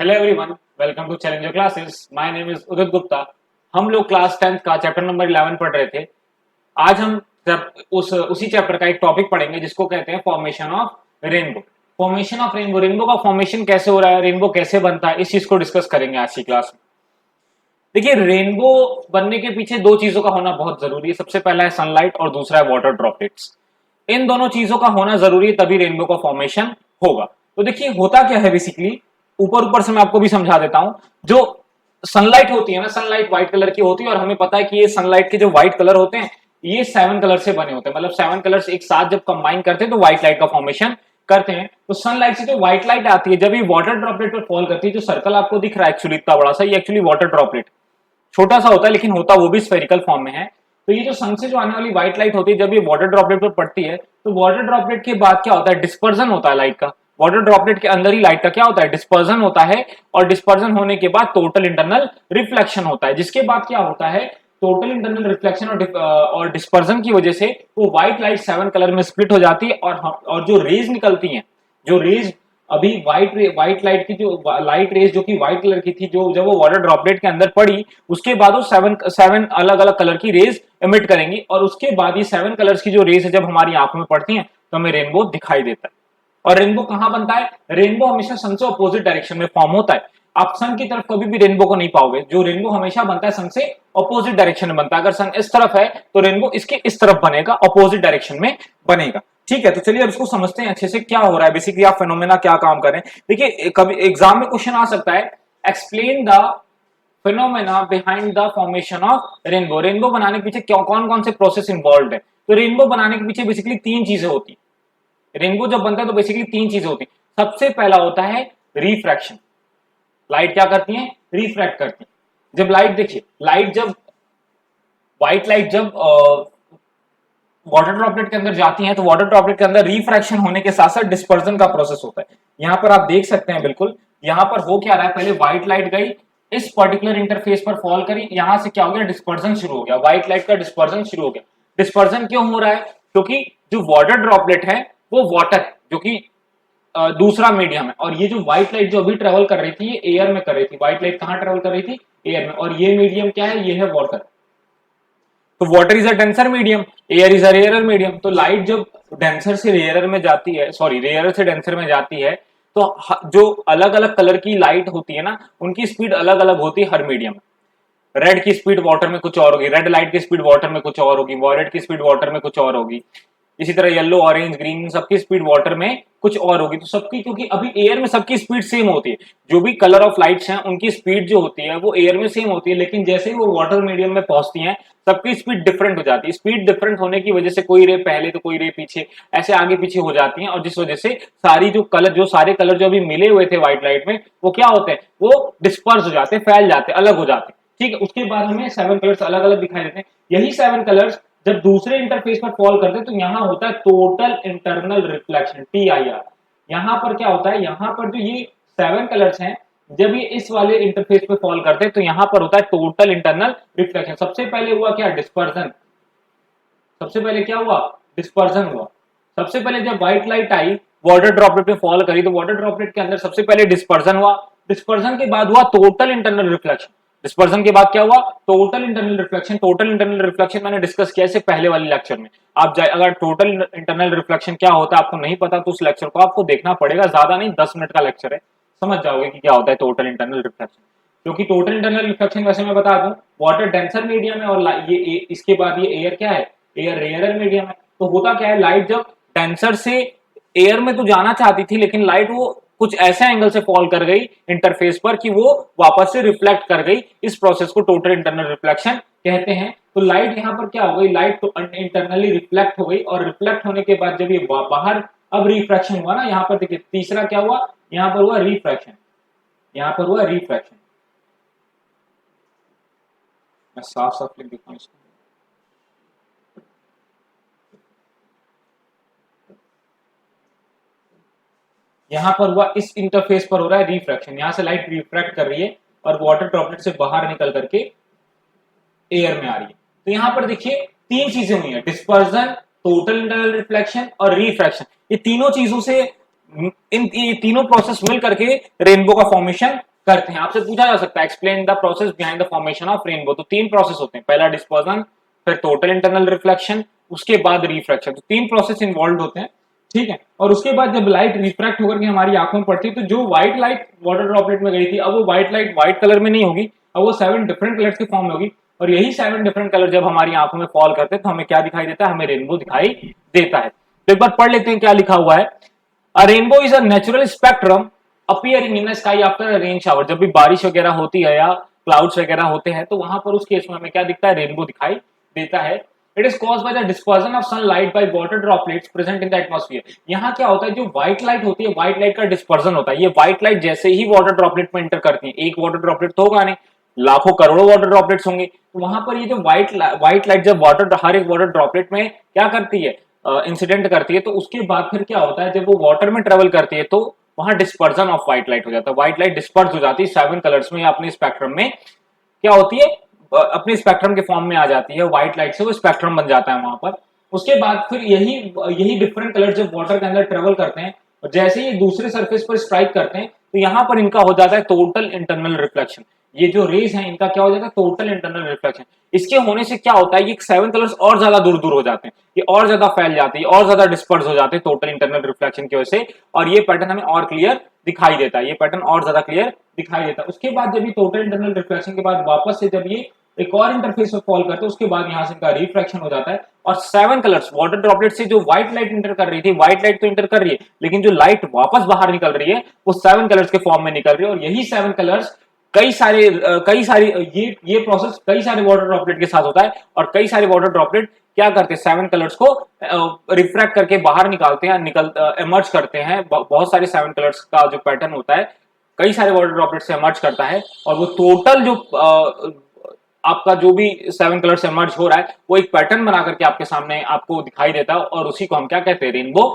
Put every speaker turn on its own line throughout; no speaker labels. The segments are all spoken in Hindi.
Hello everyone, welcome to Challenger classes. My name is Udit Gupta. हम लोग क्लास 10th का चैप्टर नंबर 11 पढ़ रहे थे। आज हम उसी चैप्टर का एक टॉपिक पढ़ेंगे जिसको कहते हैं formation of rainbow. Formation of rainbow, rainbow का फॉर्मेशन कैसे हो रहा है, रेनबो कैसे बनता है, इस चीज को डिस्कस करेंगे आज की क्लास में। देखिए, रेनबो बनने के पीछे दो चीजों का होना बहुत जरूरी है। सबसे पहला है सनलाइट और दूसरा है वाटर ड्रॉपलेट्स। इन दोनों चीजों का होना जरूरी है, तभी रेनबो का फॉर्मेशन होगा। तो देखिए होता क्या है बेसिकली, ऊपर ऊपर से मैं आपको भी समझा देता हूं। जो सनलाइट होती है ना, सनलाइट व्हाइट कलर की होती है और हमें पता है कि ये सनलाइट के जो व्हाइट कलर होते हैं ये 7 कलर से बने होते हैं। मतलब 7 कलर्स एक साथ जब कंबाइन करते हैं तो व्हाइट लाइट का फॉर्मेशन करते हैं। तो सनलाइट से जो व्हाइट लाइट आती है, जब ये वाटर ड्रॉपलेट पर फॉल करती है, जो सर्कल आपको दिख रहा है एक्चुअली इतना बड़ा सा, ये एक्चुअली वाटर ड्रॉपलेट छोटा सा होता है लेकिन होता वो भी स्फेरिकल फॉर्म में है। तो ये जो सन से जो आने वाली व्हाइट लाइट होती है, जब ये वाटर ड्रॉपलेट पर पड़ती है तो वाटर ड्रॉपलेट के बाद क्या होता है, डिस्पर्जन होता है लाइट का। वाटर ड्रॉपलेट के अंदर ही लाइट का क्या होता है, डिस्पर्जन होता है। और डिस्पर्जन होने के बाद टोटल इंटरनल रिफ्लेक्शन होता है, जिसके बाद क्या होता है, टोटल इंटरनल रिफ्लेक्शन और डिस्पर्जन की वजह से वो व्हाइट लाइट 7 कलर में स्प्लिट हो जाती है। और जो रेज निकलती हैं, जो रेज अभी व्हाइट लाइट की, जो लाइट रेज जो कि व्हाइट कलर की थी, जो जब वो वाटर ड्रॉपलेट के अंदर पड़ी उसके बाद वो सेवन अलग अलग कलर की रेज एमिट करेंगी। और उसके बाद ये 7 कलर्स की जो रेज है जब हमारी आंखों में पड़ती हैं तो हमें रेनबो दिखाई देता है। और रेनबो कहां बनता है, रेनबो हमेशा सन से अपोजिट डायरेक्शन में फॉर्म होता है। आप सन की तरफ कभी भी रेनबो को नहीं पाओगे। जो रेनबो हमेशा बनता है सन से अपोजिट डायरेक्शन में बनता है। अगर सन इस तरफ है तो रेनबो इसके इस तरफ बनेगा, अपोजिट डायरेक्शन में बनेगा। ठीक है, तो चलिए अब इसको समझते हैं अच्छे से क्या हो रहा है, बेसिकली आप फेनोमेना क्या काम कर रहे हैं। देखिए कभी एग्जाम में क्वेश्चन आ सकता है, explain the phenomena behind the formation of rainbow. Rainbow बनाने के पीछे कौन कौन से प्रोसेस इंवॉल्व है। तो रेनबो बनाने के पीछे बेसिकली 3 चीजें होती है। रेनबो जब बनता है तो बेसिकली 3 चीजें होती है। सबसे पहला होता है रिफ्रैक्शन। लाइट क्या करती है, रिफ्रैक्ट करती है। जब लाइट, देखिए लाइट जब व्हाइट लाइट जब वाटर ड्रॉपलेट के अंदर जाती हैं तो वाटर ड्रॉपलेट के अंदर रिफ्रैक्शन होने के साथ साथ डिस्पर्जन का प्रोसेस होता है। यहां पर आप देख सकते हैं, बिल्कुल यहां पर हो क्या रहा है, पहले व्हाइट लाइट गई, इस पर्टिकुलर इंटरफेस पर फॉल करी, यहां से क्या हो गया, डिस्पर्जन शुरू हो गया, व्हाइट लाइट का डिस्पर्जन शुरू हो गया। डिस्पर्जन क्यों हो रहा है, क्योंकि जो वाटर ड्रॉपलेट है वो वाटर है, जो कि दूसरा मीडियम है। और ये जो व्हाइट लाइट जो अभी ट्रेवल कर रही थी ये एयर में कर रही थी। व्हाइट लाइट कहां ट्रेवल कर रही थी, एयर में। और ये मीडियम क्या है, ये है वाटर। तो water is a denser medium, air is a rarer medium. तो लाइट जब डेंसर से रेयरर में जाती है, सॉरी रेयरर से डेंसर में जाती है, तो जो अलग अलग कलर की लाइट होती है ना, उनकी स्पीड अलग अलग होती है हर मीडियम में। रेड की स्पीड वाटर में कुछ और होगी, रेड लाइट की स्पीड वाटर में कुछ और होगी, वॉयलेट की स्पीड वाटर में कुछ और होगी। इसी तरह येलो, ऑरेंज, ग्रीन, सबकी स्पीड वाटर में कुछ और होगी। तो सबकी, क्योंकि अभी एयर में सबकी स्पीड सेम होती है, जो भी कलर ऑफ लाइट्स हैं उनकी स्पीड जो होती है वो एयर में सेम होती है, लेकिन जैसे ही वो वाटर मीडियम में पहुंचती हैं सबकी स्पीड डिफरेंट हो जाती है। स्पीड डिफरेंट होने की वजह से कोई रे पहले तो कोई रे पीछे, ऐसे आगे पीछे हो जाती हैं। और जिस वजह से सारी जो सारे कलर जो अभी मिले हुए थे व्हाइट लाइट में, वो क्या होते हैं, वो डिस्पर्स हो जाते हैं, फैल जाते हैं, अलग हो जाते हैं। ठीक है, उसके बाद हमें 7 कलर्स अलग अलग दिखाई देते हैं। यही 7 कलर्स जब दूसरे इंटरफेस पर फॉल करते हैं तो यहां होता है टोटल इंटरनल रिफ्लेक्शन, TIR। यहां पर क्या होता है, यहां पर जो ये 7 कलर्स हैं, जब ये इस वाले इंटरफेस पे फॉल करते हैं तो यहां पर होता है टोटल इंटरनल रिफ्लेक्शन। सबसे पहले हुआ क्या, डिस्पर्जन। सबसे पहले क्या हुआ, डिस्पर्जन हुआ। सबसे पहले जब व्हाइट लाइट आई, वाटर ड्रॉपलेट पे फॉल करी, तो वाटर ड्रॉपलेट के अंदर सबसे पहले डिस्पर्जन हुआ। डिस्पर्जन के बाद हुआ टोटल इंटरनल रिफ्लेक्शन। डिस्पर्जन के बाद क्या हुआ, total internal reflection. Total internal reflection मैंने डिस्कस किया इससे पहले वाले लेक्चर में। आप जाए, अगर टोटल इंटरनल रिफ्लेक्शन क्या होता है आपको नहीं पता तो उस लेक्चर को आपको देखना पड़ेगा, ज्यादा नहीं 10 मिनट का लेक्चर है, समझ जाओगे कि क्या होता है टोटल इंटरनल रिफ्लेक्शन। क्योंकि टोटल इंटरनल रिफ्लेक्शन वैसे मैं बता दूं, वाटर डेंसर मीडियम है और ये इसके बाद ये एयर क्या है, एयर रेयरर मीडियम है। तो होता क्या है, लाइट जब डेंसर से एयर में तो जाना चाहती थी, लेकिन लाइट वो कुछ ऐसे एंगल से फॉल कर गई इंटरफेस पर कि वो वापस से रिफ्लेक्ट कर गई। इस प्रोसेस को टोटल इंटरनल रिफ्लेक्शन कहते हैं। तो लाइट यहाँ पर क्या हो गई, लाइट तो इंटरनली रिफ्लेक्ट हो गई, और रिफ्लेक्ट होने के बाद जब ये बाहर, अब रिफ्रैक्शन हुआ ना, यहाँ पर देखिए तीसरा क्या हुआ, यहाँ पर हुआ रिफ्रैक्शन, यहाँ पर हुआ रिफ्रैक्शन। मैं साफ साफ लिख देता हूँ इसको। यहां पर हुआ, इस इंटरफेस पर हो रहा है रिफ्रैक्शन, यहां से लाइट रिफ्रैक्ट कर रही है और वाटर ड्रॉपलेट से बाहर निकल करके एयर में आ रही है। तो यहां पर देखिए 3 चीजें हुई है, डिस्पर्जन, टोटल इंटरनल रिफ्लेक्शन और रिफ्रैक्शन। ये तीनों चीजों से, ये तीनों प्रोसेस मिल करके रेनबो का फॉर्मेशन करते हैं। आपसे पूछा जा सकता है explain the process behind the formation of rainbow. तो तीन प्रोसेस होते हैं, पहला डिस्पर्जन, फिर टोटल इंटरनल रिफ्लेक्शन, उसके बाद रिफ्रैक्शन। तो तीन प्रोसेस इन्वॉल्व होते हैं, ठीक है। और उसके बाद जब लाइट रिफ्रैक्ट होकर के हमारी आंखों में पड़ती है, तो जो व्हाइट लाइट वाटर ड्रॉपलेट में गई थी, अब वो व्हाइट लाइट व्हाइट कलर में नहीं होगी, अब वो 7 डिफरेंट कलर्स की फॉर्म में होगी। और यही 7 डिफरेंट कलर जब हमारी आंखों में फॉल करते हैं तो हमें क्या दिखाई देता है, हमें रेनबो दिखाई देता है। तो एक बार पढ़ लेते हैं क्या लिखा हुआ है। अ rainbow is a natural spectrum appearing in the sky after rain shower. जब भी बारिश वगैरह होती है या क्लाउड्स वगैरह होते हैं तो वहां पर उस केस में हमें क्या दिखता है, रेनबो दिखाई देता है। It is caused by the dispersion of sunlight by water droplets present in the atmosphere. यहाँ क्या होता है, जो व्हाइट लाइट होती है, व्हाइट लाइट का डिस्पर्जन होता है। ये व्हाइट लाइट जैसे ही वाटर ड्रॉपलेट में एंटर करती है, एक वाटर ड्रॉपलेट तो होगा नहीं, लाखों करोड़ों वाटर ड्रॉपलेट्स होंगे, तो वहां पर ये जो व्हाइट लाइट जब वाटर हर एक वाटर ड्रॉपलेट में क्या करती है, इंसिडेंट करती है, तो उसके बाद फिर क्या होता है, जब वो वाटर में ट्रेवल करती है तो वहां डिस्पर्जन ऑफ व्हाइट लाइट हो जाता है। व्हाइट लाइट डिस्पर्स हो जाती है 7 कलर्स में या अपने स्पेक्ट्रम में क्या होती है, अपने स्पेक्ट्रम के फॉर्म में आ जाती है। व्हाइट लाइट से वो स्पेक्ट्रम बन जाता है वहां पर। उसके बाद फिर यही यही डिफरेंट कलर जब वाटर के अंदर ट्रेवल करते हैं और जैसे ही दूसरे सरफेस पर स्ट्राइक करते हैं तो यहाँ पर इनका हो जाता है टोटल इंटरनल रिफ्लेक्शन। ये जो रेज है इनका क्या हो जाता है, टोटल इंटरनल रिफ्लेक्शन। इसके होने से क्या होता है, ये 7 कलर्स और ज्यादा दूर दूर हो जाते हैं, ये और ज्यादा फैल जाते हैं, और ज्यादा डिस्पर्स हो जाते हैं टोटल इंटरनल रिफ्लेक्शन की वजह से, और ये पैटर्न हमें और क्लियर दिखाई देता है, ये पैटर्न और ज्यादा क्लियर दिखाई देता है। उसके बाद जब ये टोटल इंटरनल रिफ्लेक्शन के बाद वापस से जब ये एक और इंटरफेस में फॉल करते हैं, उसके बाद यहां से इनका रिफ्रैक्शन हो जाता है और 7 कलर्स वाटर ड्रॉपलेट से जो व्हाइट लाइट इंटर कर रही थी, व्हाइट लाइट तो इंटर कर रही है, लेकिन जो लाइट वापस बाहर निकल रही है वो 7 कलर्स के फॉर्म में निकल रही है। और यही 7 कलर्स कई सारे ये प्रोसेस कई सारे वाटर ड्रॉपलेट के साथ होता है, और कई सारे वाटर ड्रॉपलेट क्या करते हैं, 7 कलर्स को रिफ्रैक्ट करके बाहर निकालते हैं, एमर्ज करते हैं। बहुत सारे 7 कलर्स का जो पैटर्न होता है कई सारे वाटर ड्रॉपलेट से एमर्ज करता है, और वो टोटल जो आपका जो भी 7 कलर से एमर्ज हो रहा है वो एक पैटर्न बना करके आपके सामने आपको दिखाई देता है, और उसी को हम क्या कहते हैं, रेनबो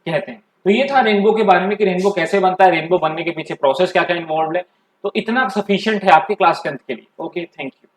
कहते हैं। तो ये था रेनबो के बारे में कि रेनबो कैसे बनता है, रेनबो बनने के पीछे प्रोसेस क्या क्या इन्वॉल्व है। तो इतना सफिशिएंट है आपके क्लास 10th के लिए। Okay, thank you.